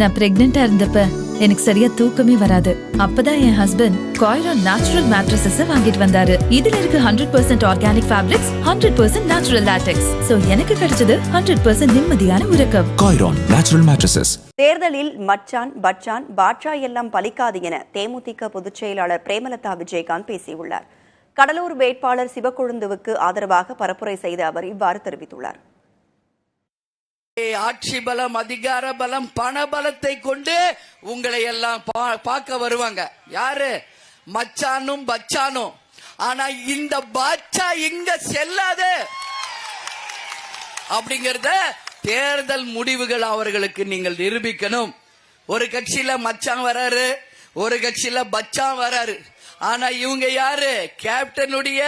நான் பிரெக்னெண்டா இருந்தப்ப எனக்கு சரியா தூக்கமே வராது. அப்பதான் என் ஹஸ்பண்ட் காய்ரான் நேச்சுரல் மேட்ரஸஸ் வாங்கிட்டு வந்தாரு. இதுல இருக்கு 100% organic fabrics, 100% natural latex. So எனக்கு கிடைச்சது 100% நிம்மதியான உறக்கம். காய்ரான் நேச்சுரல் மேட்ரஸஸ். தேர்தலில் மச்சான் பச்சான் பாட்சா எல்லாம் பலிக்காது என தேமுதிக பொதுச் செயலாளர் பிரேமலதா விஜயகாந்த் பேசியுள்ளார். கடலூர் வேட்பாளர் சிவக்கொழுந்துவுக்கு ஆதரவாக பரப்புரை செய்த அவர் இவ்வாறு தெரிவித்துள்ளார். ஆட்சி பலம், அதிகார பலம், பண பலத்தை கொண்டு உங்களை எல்லாம் பார்க்க வருவாங்க. யாரு? மச்சானும் பச்சானும். ஆனா இந்த பாட்சா இங்க செல்லாது அப்படிங்கறத தேர்தல் முடிவுகள் அவர்களுக்கு நீங்கள் நிரூபிக்கணும். ஒரு கட்சியில மச்சான் வராரு, ஒரு கட்சியில பச்சான் வராரு. ஆனா இவங்க யாரு? கேப்டனுடைய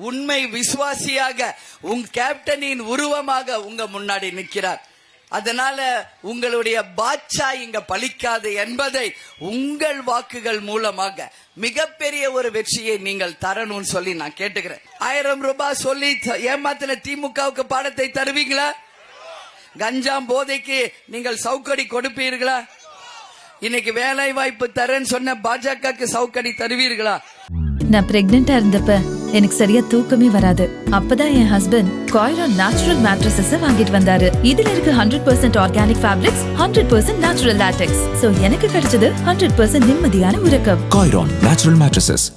உண்மை விசுவாசியாக, உங்க கேப்டனின் உருவமாக உங்க முன்னாடி நிற்கிறார். அதனால உங்களுடைய பாட்சா இங்க பலிக்காது என்பதை உங்கள் வாக்குகள் மூலமாக மிகப்பெரிய ஒரு வெற்றியை நீங்கள் தரணும்னு சொல்லி நான் கேட்டுக்கிறேன். 1000 ரூபாய் சொல்லி ஏமாத்தின திமுகவுக்கு பாடத்தை தருவீங்களா? கஞ்சாம் போதைக்கு நீங்கள் சவுக்கடி கொடுப்பீர்களா? இன்னைக்கு வேலை வாய்ப்பு தரேன்னு சொன்ன பாஜகவுக்கு சவுக்கடி தருவீர்களா? நான் பிரெக்னெண்டா இருந்தப்ப எனக்கு சரியா தூக்கமே வராது. அப்பதான் என் ஹஸ்பண்ட் காய்ரான் நேச்சுரல் மேட்ரஸஸ் வாங்கிட்டு வந்தாரு. இதுல இருக்கு 100% organic fabrics, 100% natural latex. So எனக்கு கிடைச்சது 100% நிம்மதியான உறக்கம். காய்ரான் நேச்சுரல் மேட்ரஸஸ்.